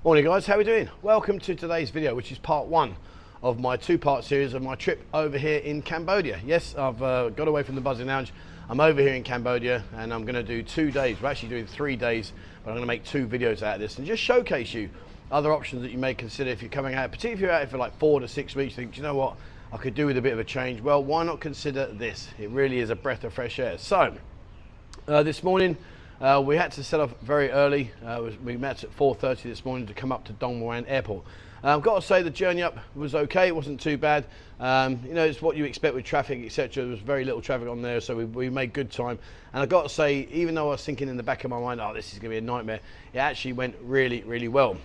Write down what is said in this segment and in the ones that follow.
Morning guys, how are we doing? Welcome to today's video, which is part one of my two-part series of my trip over here in Cambodia. Yes, I've got away from the Buzzing Lounge. I'm over here in Cambodia and I'm going to do 2 days. We're actually doing 3 days, but I'm going to make 2 videos out of this and just showcase you other options that you may consider if you're coming out, particularly if you're out for like 4 to 6 weeks. You think, do you know what, I could do with a bit of a change. Well, why not consider this? It really is a breath of fresh air. So this morning we had to set off very early. We met at 4:30 this morning to come up to Dong Muan Airport. I've got to say the journey up was okay. It wasn't too bad. You know, it's what you expect with traffic, etc. There was very little traffic on there, so we made good time. And I've got to say, even though I was thinking in the back of my mind, oh, this is going to be a nightmare, it actually went really, really well.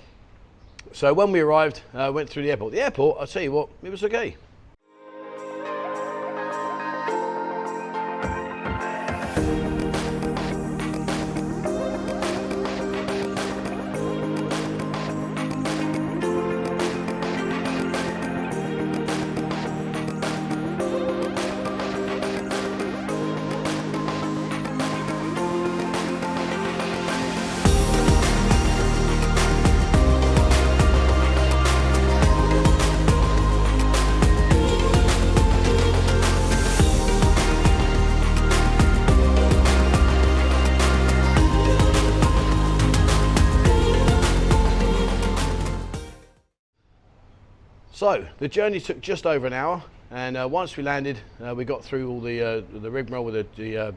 So when we arrived, went through the airport. The airport, I'll tell you what, it was okay. So the journey took just over an hour, and once we landed, we got through all the rigmarole with the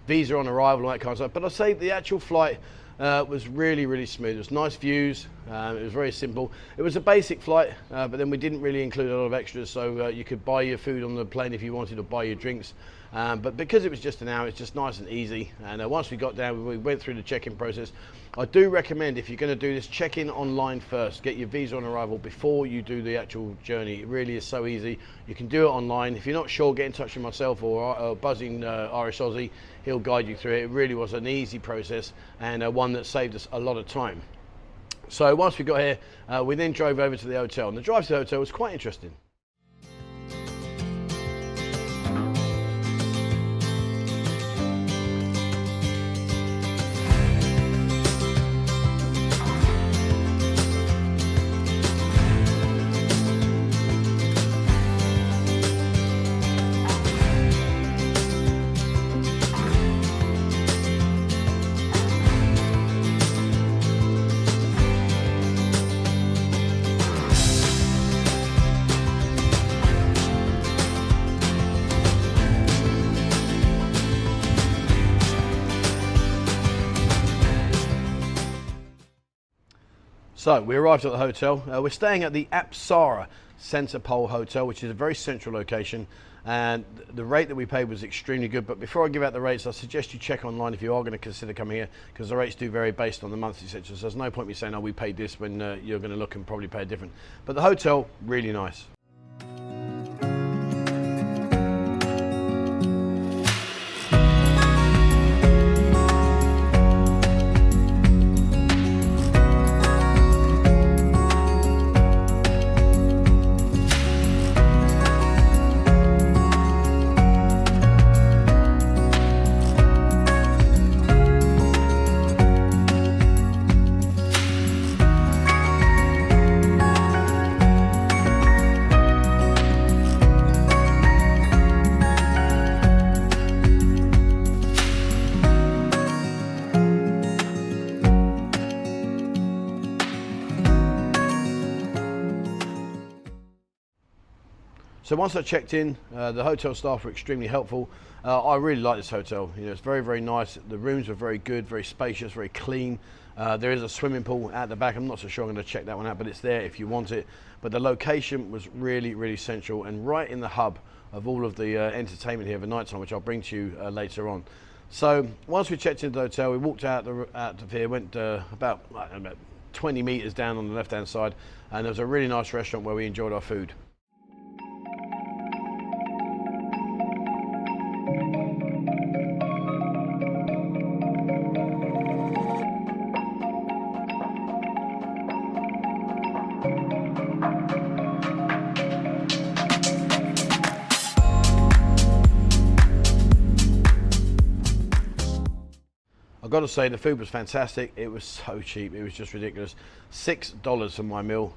visa on arrival and that kind of stuff. But I'll say the actual flight was really, really smooth. It was nice views. It was very simple. It was a basic flight, but then we didn't really include a lot of extras, so you could buy your food on the plane if you wanted, or buy your drinks. But because it was just an hour, it's just nice and easy. And once we got down, we went through the check-in process. I do recommend, if you're going to do this, check in online first. Get your visa on arrival before you do the actual journey. It really is so easy. You can do it online. If you're not sure, get in touch with myself or Buzzing Irish Aussie. He'll guide you through it. It really was an easy process, and one that saved us a lot of time. So once we got here, we then drove over to the hotel, and the drive to the hotel was quite interesting. So we arrived at the hotel. We're staying at the Apsara Centre Pole Hotel, which is a very central location, and the rate that we paid was extremely good. But before I give out the rates, I suggest you check online if you are going to consider coming here, because the rates do vary based on the month, etc. So there's no point me saying, oh, we paid this, when you're going to look and probably pay different. But the hotel, really nice. So once I checked in, the hotel staff were extremely helpful. I really like this hotel. You know, it's very, very nice. The rooms were very good, very spacious, very clean. There is a swimming pool at the back. I'm not so sure I'm going to check that one out, but it's there if you want it. But the location was really, really central and right in the hub of all of the entertainment here for night time, which I'll bring to you later on. So once we checked into the hotel, we walked out of here, went about 20 meters down on the left-hand side, and there was a really nice restaurant where we enjoyed our food. I've got to say the food was fantastic. It was so cheap, it was just ridiculous. $6 for my meal,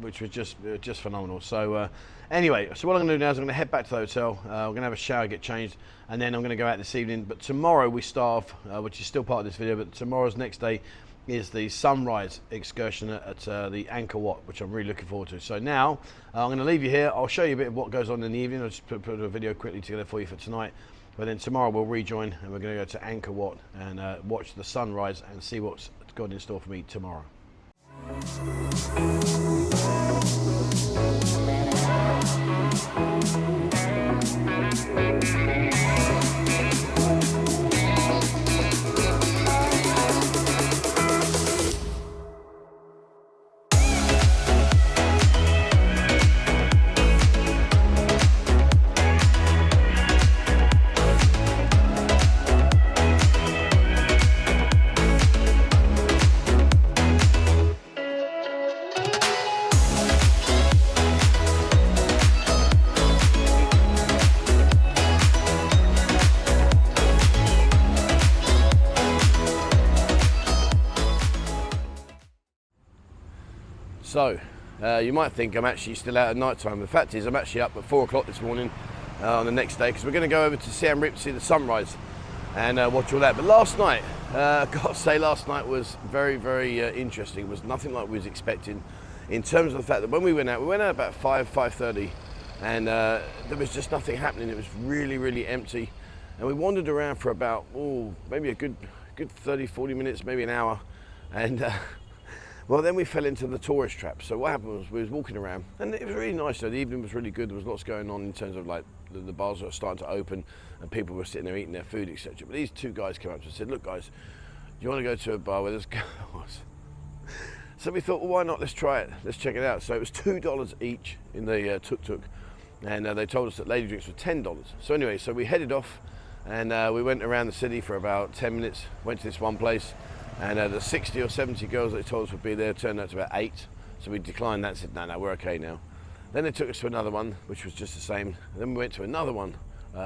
which was just phenomenal. So anyway, so what I'm going to do now is I'm going to head back to the hotel. I'm going to have a shower, get changed, and then I'm going to go out this evening. But tomorrow we start off, which is still part of this video, but tomorrow's next day is the sunrise excursion at the Angkor Wat, which I'm really looking forward to. So now I'm going to leave you here. I'll show you a bit of what goes on in the evening. I'll just put a video quickly together for you for tonight. But then tomorrow we'll rejoin and we're going to go to Angkor Wat and watch the sunrise and see what's got in store for me tomorrow. So, you might think I'm actually still out at night time. The fact is I'm actually up at 4 o'clock this morning on the next day because we're going to go over to Siem Reap to see the sunrise and watch all that. But last night, I've got to say last night was very, very interesting. It was nothing like we was expecting in terms of the fact that when we went out about 5:30 and there was just nothing happening. It was really, really empty. And we wandered around for about, maybe a good 30, 40 minutes, maybe an hour. And well, then we fell into the tourist trap. So what happened was we was walking around and it was really nice. So the evening was really good. There was lots going on in terms of like the bars were starting to open and people were sitting there eating their food, etc. But these two guys came up to us and said, look guys, do you want to go to a bar where there's girls? So we thought, well, why not? Let's try it. Let's check it out. So it was $2 each in the tuk-tuk. And they told us that lady drinks were $10. So anyway, so we headed off and we went around the city for about 10 minutes, went to this one place. And the 60 or 70 girls that they told us would be there turned out to about 8. So we declined that and said, no, we're okay now. Then they took us to another one, which was just the same. And then we went to another one,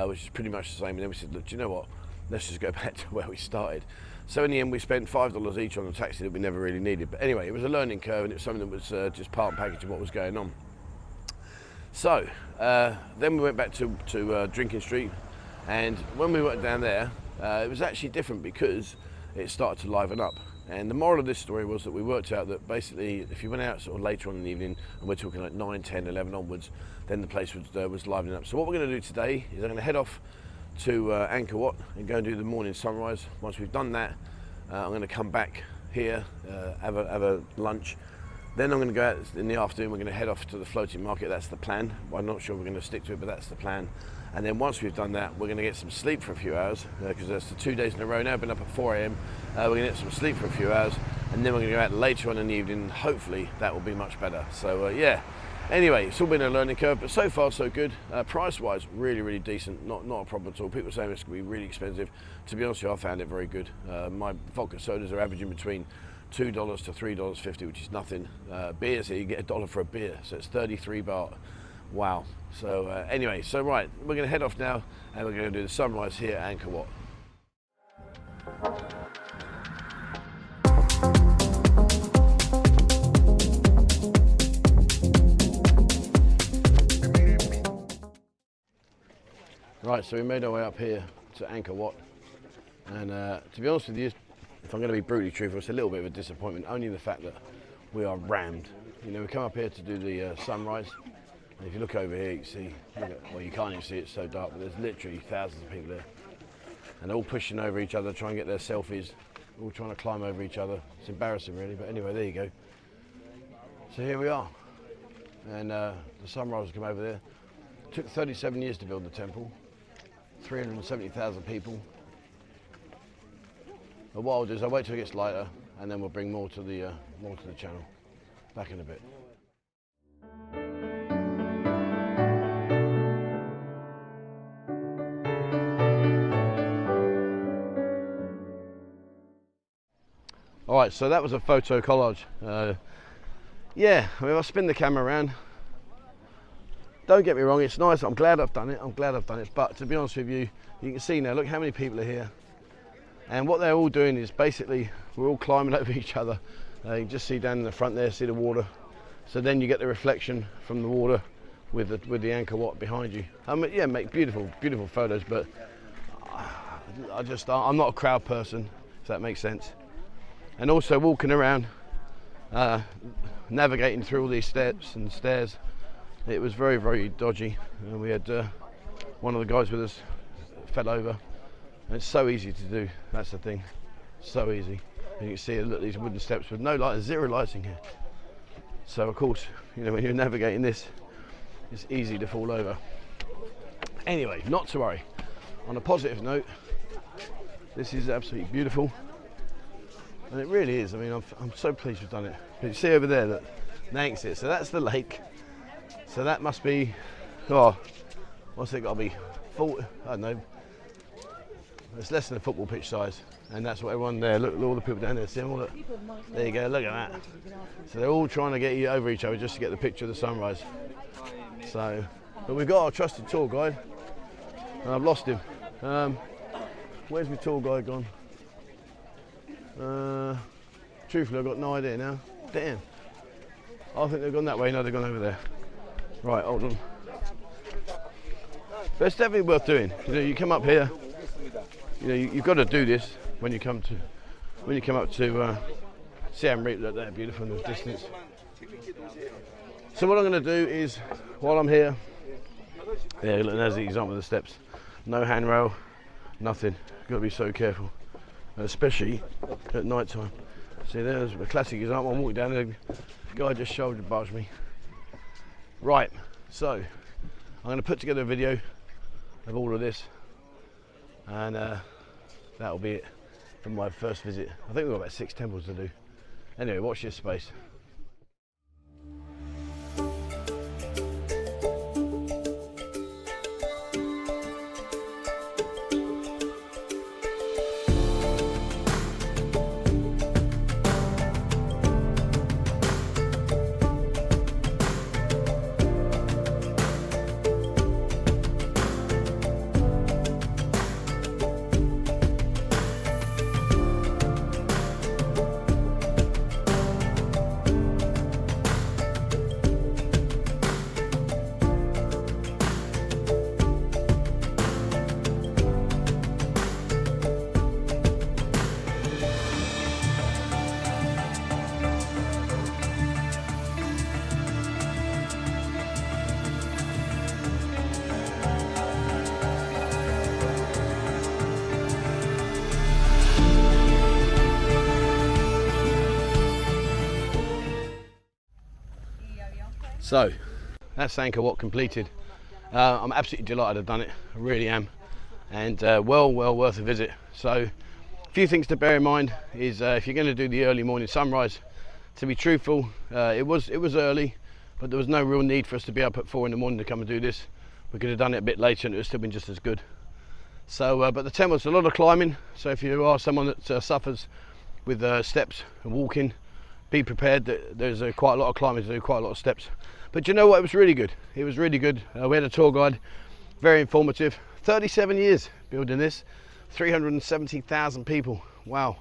which is pretty much the same. And then we said, look, do you know what? Let's just go back to where we started. So in the end, we spent $5 each on a taxi that we never really needed. But anyway, it was a learning curve and it was something that was just part and package of what was going on. So then we went back to Drinking Street. And when we went down there, it was actually different because it started to liven up. And the moral of this story was that we worked out that basically if you went out sort of later on in the evening, and we're talking like 9, 10, 11 onwards, then the place was livening up. So what we're going to do today is I'm going to head off to Angkor Wat and go and do the morning sunrise. Once we've done that, I'm going to come back here, have a lunch. Then I'm going to go out in the afternoon, we're going to head off to the floating market. That's the plan. I'm not sure we're going to stick to it, but that's the plan. And then once we've done that, we're going to get some sleep for a few hours because that's the 2 days in a row now. I've been up at 4 a.m. We're going to get some sleep for a few hours and then we're going to go out later on in the evening and hopefully that will be much better. So yeah, anyway, it's all been a learning curve, but so far so good. Price-wise, really, really decent, not a problem at all. People are saying it's going to be really expensive. To be honest with you, I found it very good. My vodka sodas are averaging between $2 to $3.50, which is nothing. Beers here, you get $1 for a beer, so it's 33 baht. Wow. So anyway, so right, we're going to head off now and we're going to do the sunrise here at Angkor Wat. Right, so we made our way up here to Angkor Wat and to be honest with you, if I'm going to be brutally truthful, it's a little bit of a disappointment, only the fact that we are rammed. You know, we come up here to do the sunrise. And if you look over here, you see, well, you can't even see, it's so dark, but there's literally thousands of people there. And they're all pushing over each other, trying to get their selfies, all trying to climb over each other. It's embarrassing, really, but anyway, there you go. So here we are. And the sunrise has come over there. It took 37 years to build the temple, 370,000 people. But what I'll do is I'll wait till it gets lighter, and then we'll bring more to the channel. Back in a bit. All right, so that was a photo collage. Yeah, I mean, I'll spin the camera around. Don't get me wrong, it's nice. I'm glad I've done it. But to be honest with you, you can see now, look how many people are here. And what they're all doing is basically we're all climbing over each other. You can just see down in the front there, see the water. So then you get the reflection from the water with the Angkor Wat behind you. Yeah, make beautiful photos, but I'm not a crowd person, if that makes sense. And also walking around, navigating through all these steps and stairs, it was very dodgy. And we had one of the guys with us fell over. And it's so easy to do, that's the thing, so easy. And you can see, look, these wooden steps with no light, zero lighting here. So of course, you know, when you're navigating this, it's easy to fall over. Anyway, not to worry. On a positive note, this is absolutely beautiful. And it really is. I mean, I'm so pleased we've done it. You see over there that the exit, so that's the lake. So that must be, oh, what's it got to be? 40, I don't know. It's less than a football pitch size. And that's what everyone there, look at all the people down there, see them all, look. There you go, look at that. So they're all trying to get you over each other just to get the picture of the sunrise. So, but we've got our trusted tour guide, and I've lost him. Where's my tour guide gone? Truthfully, I've got no idea now. Damn. I think they've gone that way, no, they've gone over there. Right, hold on. But it's definitely worth doing. You know, you come up here, you know, you've got to do this when you come up to Siem Reap. Look, they're beautiful in the distance. So what I'm going to do is, while I'm here, yeah, look, there's the example of the steps. No handrail, nothing. You've got to be so careful, especially at night time. See, there's a classic example. I'm walking down there, the guy just shoulder barged me. Right, so I'm going to put together a video of all of this, and that'll be it from my first visit. I think we've got about 6 temples to do. Anyway, watch this space. So that's Angkor Wat completed. I'm absolutely delighted I've done it, I really am, and well worth a visit. So a few things to bear in mind is if you're going to do the early morning sunrise, to be truthful, it was early, but there was no real need for us to be up at 4 in the morning to come and do this. We could have done it a bit later and it would have still been just as good. So but the temple's a lot of climbing, so if you are someone that suffers with steps and walking, be prepared that there's quite a lot of climbing to do, quite a lot of steps. But you know what, it was really good. It was really good. We had a tour guide, very informative. 37 years building this, 370,000 people. Wow,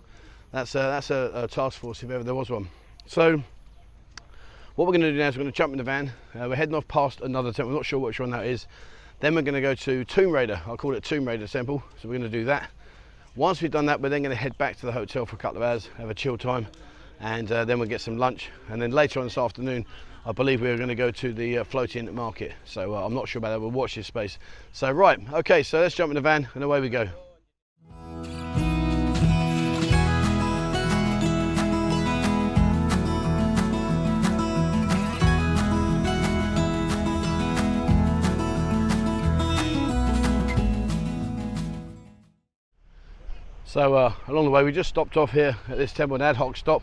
that's a task force if ever there was one. So what we're going to do now is we're going to jump in the van. We're heading off past another temple. We're not sure which one that is. Then we're going to go to Tomb Raider. I'll call it Tomb Raider Temple. So we're going to do that. Once we've done that, we're then going to head back to the hotel for a couple of hours, have a chill time, and then we'll get some lunch. And then later on this afternoon, I believe we're going to go to the floating market. So I'm not sure about that. We'll watch this space. So right, okay, so let's jump in the van and away we go. So along the way we just stopped off here at this temple, an ad hoc stop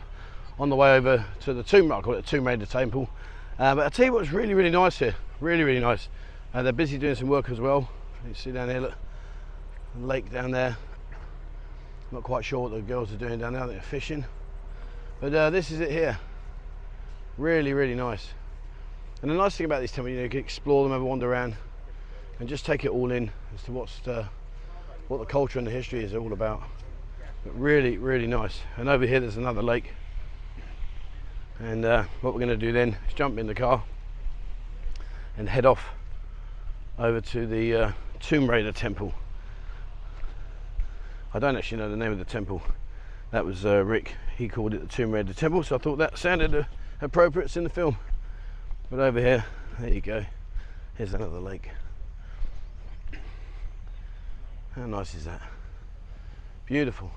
on the way over to the tomb, I call it Tomb Raider Temple. But I tell you what's really nice here, really nice. They're busy doing some work as well. You see down here, look, the lake down there. Not quite sure what the girls are doing down there, I think they're fishing. But this is it here, really nice. And the nice thing about this temple, you know, you can explore them, have a wander around, and just take it all in as to what the culture and the history is all about. but really, really nice. And over here there's another lake. And what we're going to do then is jump in the car and head off over to the Tomb Raider temple. I don't actually know the name of the temple. That was Rick. He called it the Tomb Raider temple, so I thought that sounded appropriate. It's in the film. But over here, there you go. Here's another lake. How nice is that? Beautiful.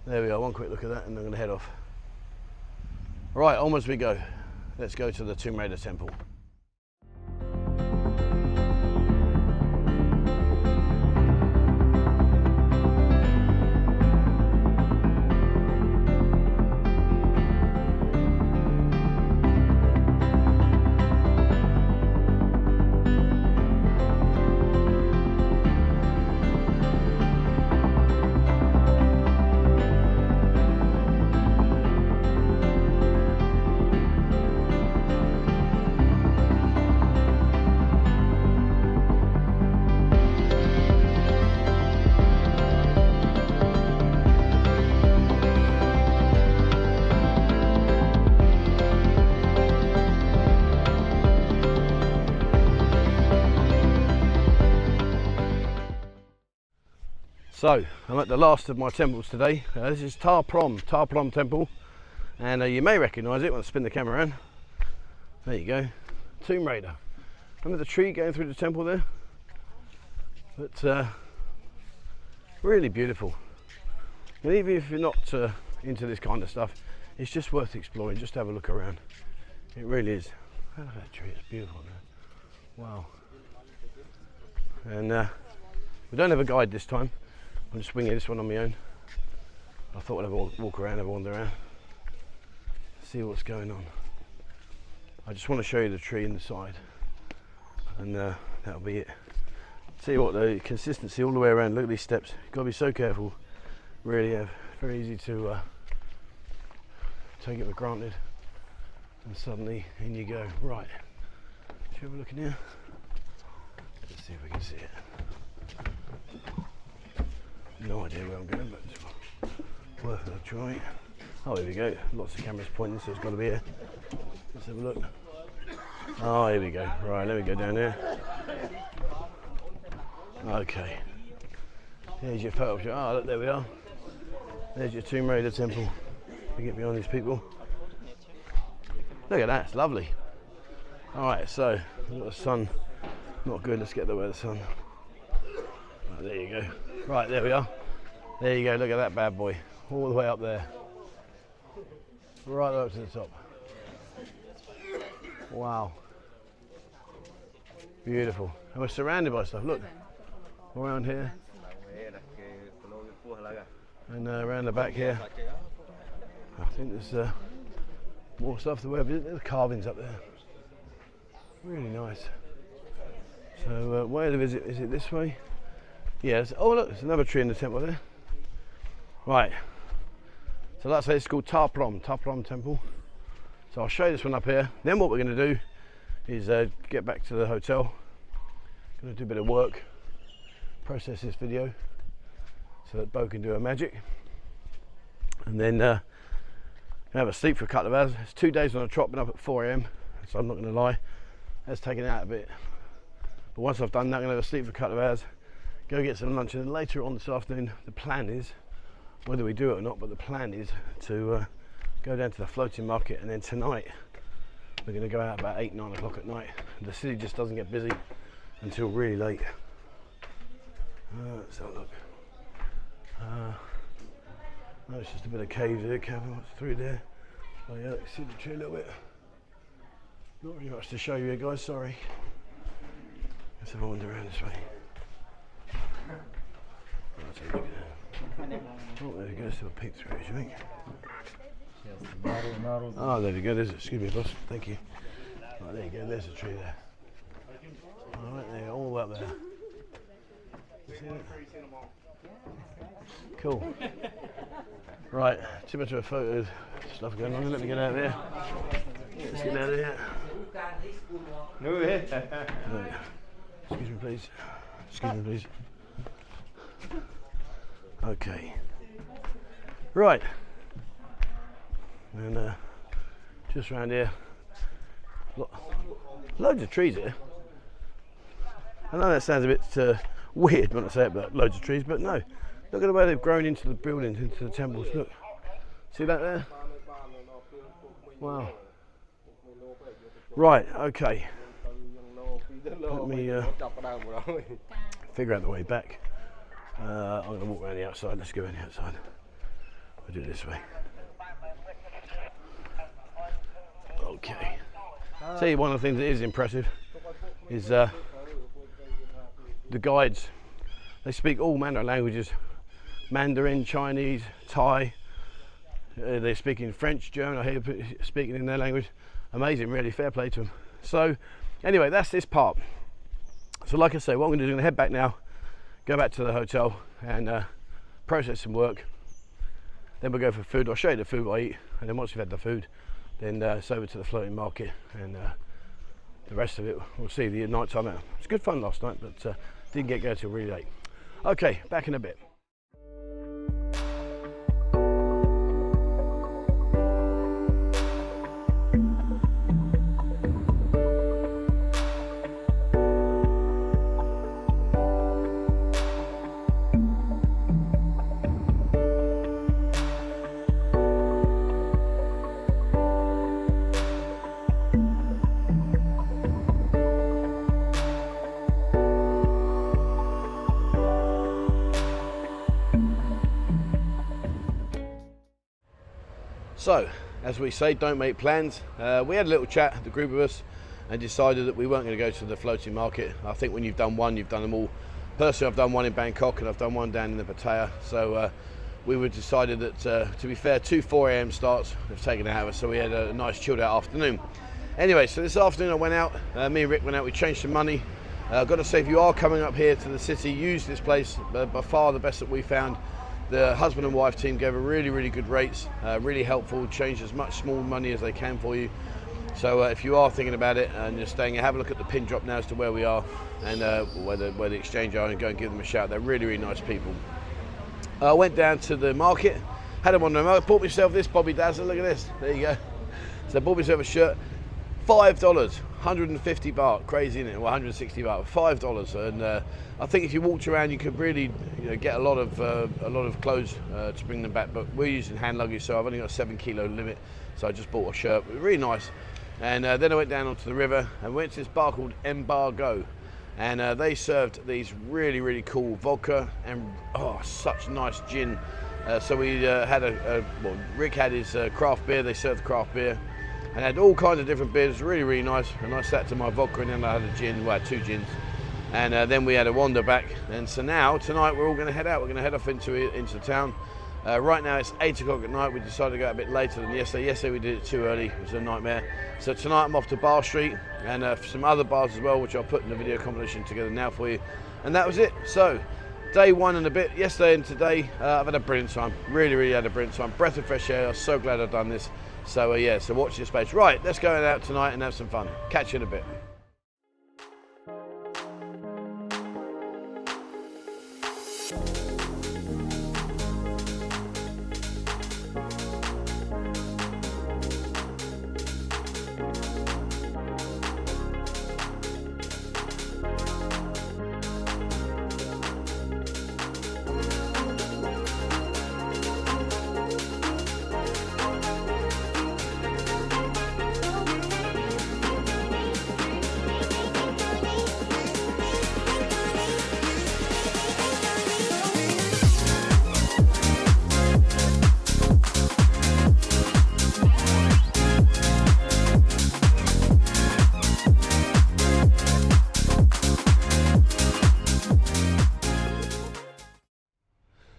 There we are. One quick look at that, and I'm going to head off. Right, onwards we go. Let's go to the Tomb Raider temple. So, I'm at the last of my temples today. This is Ta Prohm Temple, and you may recognise it when I spin the camera around. There you go, Tomb Raider. Remember the tree going through the temple there? But really beautiful. And even if you're not into this kind of stuff, it's just worth exploring. Just have a look around. It really is. Look at that tree, it's beautiful now. Wow. And we don't have a guide this time. I'm just winging this one on my own. I thought I'd have a walk around, have a wander around, see what's going on. I just want to show you the tree in the side, and that'll be it. See what the consistency all the way around. Look at these steps. You've got to be so careful. Really have. Very easy to take it for granted, and suddenly in you go. Right. Should we have a look in here? Let's see if we can see it. No idea where I'm going, but it's worth a try. Oh, here we go. Lots of cameras pointing, so it's got to be here. Let's have a look. Oh, here we go. Right, let me go down there. Okay. Here's your photo shot. Oh, look, there we are. There's your Tomb Raider temple. We get behind these people. Look at that, it's lovely. Alright, so we've got the sun. Not good, let's get the way of the sun. Right, there you go. Right, there we are. There you go, look at that bad boy. All the way up there. Right up to the top. Wow. Beautiful. And we're surrounded by stuff, look. Around here. And around the back here. I think there's more stuff to wear, but there's carvings up there. Really nice. So where to visit? Is it this way? Yes. Oh look, there's another tree in the temple there. Right. So that's it's called Ta Prohm Temple. So I'll show you this one up here. Then what we're going to do is get back to the hotel. Going to do a bit of work, process this video so that Bo can do her magic, and then have a sleep for a couple of hours. It's 2 days on a trot, been up at 4 AM, so I'm not going to lie, that's taken it out a bit. But once I've done that, I'm going to have a sleep for a couple of hours, go get some lunch, and then later on this afternoon, the plan is, whether we do it or not, but the plan is to go down to the floating market, and then tonight we're going to go out about 8-9 o'clock at night. The city just doesn't get busy until really late. Let's have a look. No, it's just a bit of caves here, what's through there. Oh yeah, see the tree a little bit. Not really much to show you here, guys, sorry. Let's have a wander around this way. Let's have a look at that. Oh, there we go, let's have a peek through, do you think? Oh, there we go, there's, excuse me, boss, thank you. Right, there you go, there's a tree there. Alright, there, all the way up there. You see it? Cool. Right, too much of a photo stuff going on. Let me get out of here. Let's get out of here. Right. Excuse me, please. Excuse me, please. Okay. Right, and just around here, loads of trees here. I know that sounds a bit weird when I say it, but loads of trees, but no. Look at the way they've grown into the buildings, into the temples. Look, see that there? Wow. Right, okay. Let me figure out the way back. I'm going to walk around the outside. Let's go around the outside. We'll do it this way. Okay. See, one of the things that is impressive is the guides. They speak all manner of languages: Mandarin, Chinese, Thai. They're speaking French, German. I hear people speaking in their language. Amazing, really. Fair play to them. So, anyway, that's this part. So, like I say, what I'm going to do is I'm going to head back now, go back to the hotel and process some work. Then we'll go for food. I'll show you the food I eat, and then once we've had the food, then it's over to the floating market, and the rest of it we'll see the night time out. It was good fun last night, but didn't get going till really late. Okay, back in a bit. So, as we say, don't make plans. We had a little chat, the group of us, and decided that we weren't going to go to the floating market. I think when you've done one, you've done them all. Personally, I've done one in Bangkok and I've done one down in the Pattaya. So we were decided that, to be fair, 2 4 AM starts have taken it out of us, so we had a nice chilled out afternoon. Anyway, so this afternoon I went out, me and Rick went out, we changed some money. I've got to say, if you are coming up here to the city, use this place, by far the best that we found. The husband and wife team gave a really good rates, really helpful, changed as much small money as they can for you. So if you are thinking about it and you're staying here, have a look at the pin drop now as to where we are and where the exchange are, and go and give them a shout. They're really nice people. I went down to the market, had them on the market, bought myself this Bobby Dazzler, look at this, there you go. So I bought myself a shirt, $5, 150 baht, crazy isn't it? Well, 160 baht, $5, and I think if you walked around, you could really, get a lot of clothes to bring them back. But we're using hand luggage, so I've only got a 7 kilo limit, so I just bought a shirt. It was really nice. And then I went down onto the river and went to this bar called Embargo, and they served these really cool vodka and such nice gin. So we had well, Rick had his craft beer. They served craft beer. And had all kinds of different beers, really nice. And I sat to my vodka, and then I had a gin, well, 2 gins. And then we had a wander back. And so now, tonight, we're all going to head out. We're going to head off into town. Right now, it's 8 o'clock at night. We decided to go a bit later than yesterday. Yesterday, we did it too early. It was a nightmare. So tonight, I'm off to Bar Street and some other bars as well, which I'll put in the video compilation together now for you. And that was it. So, day 1 and a bit. Yesterday and today, I've had a brilliant time. Really had a brilliant time. Breath of fresh air. I'm so glad I've done this. So yeah, so watch this space. Right, let's go out tonight and have some fun. Catch you in a bit.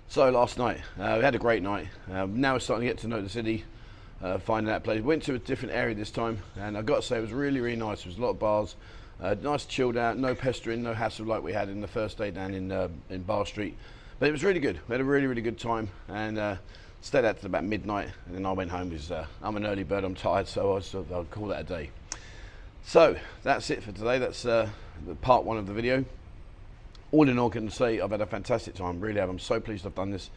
So last night, we had a great night. Now we're starting to get to know the city, finding that place. Went to a different area this time, and I've got to say it was really nice. There was a lot of bars, nice chilled out, no pestering, no hassle like we had in the first day down in Bar Street. But it was really good. We had a really good time, and stayed out till about midnight, and then I went home because I'm an early bird, I'm tired, so I'll call that a day. So that's it for today. That's the part 1 of the video. All in all, I can say I've had a fantastic time, really have. I'm so pleased I've done this.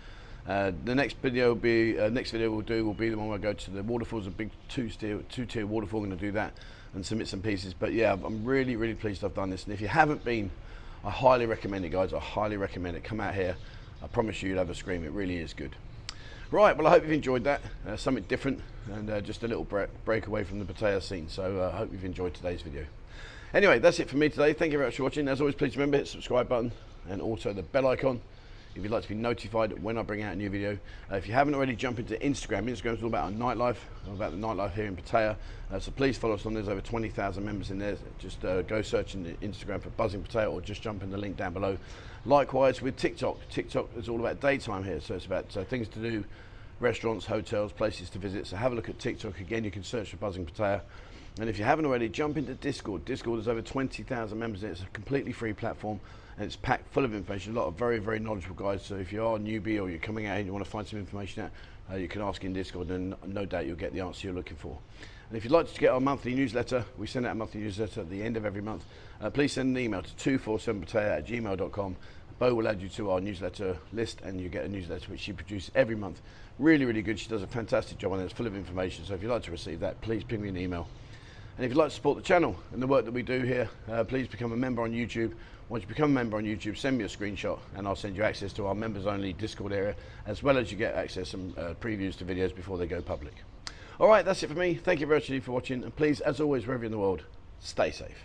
The next video we'll do will be the one where I go to the waterfalls, a big two-tier waterfall. I'm going to do that and submit some pieces. But yeah, I'm really pleased I've done this. And if you haven't been, I highly recommend it, guys. I highly recommend it. Come out here. I promise you, you'll have a scream. It really is good. Right, well, I hope you've enjoyed that. Something different and just a little break away from the Pattaya scene. So I hope you've enjoyed today's video. Anyway, that's it for me today. Thank you very much for watching. As always, please remember, hit the subscribe button and also the bell icon if you'd like to be notified when I bring out a new video. If you haven't already, jump into Instagram. Instagram's all about our nightlife, all about the nightlife here in Pattaya. So please follow us on. There's over 20,000 members in there. Just go search in Instagram for Buzzing Pattaya, or just jump in the link down below. Likewise with TikTok. TikTok is all about daytime here, so it's about things to do, restaurants, hotels, places to visit. So have a look at TikTok. Again, you can search for Buzzing Pattaya. And if you haven't already, jump into Discord. Discord has over 20,000 members in it. It's a completely free platform and it's packed full of information. A lot of very knowledgeable guys. So if you are a newbie or you're coming out and you want to find some information out, you can ask in Discord, and no doubt you'll get the answer you're looking for. And if you'd like to get our monthly newsletter, we send out a monthly newsletter at the end of every month. Please send an email to 247pattaya@gmail.com. Bo will add you to our newsletter list, and you get a newsletter which she produces every month. Really good. She does a fantastic job on it. It's full of information. So if you'd like to receive that, please ping me an email. And if you'd like to support the channel and the work that we do here, please become a member on YouTube. Once you become a member on YouTube, send me a screenshot and I'll send you access to our members only Discord area, as well as you get access to previews to videos before they go public. All right, that's it for me. Thank you very much for watching, and please, as always, wherever you're in the world, stay safe.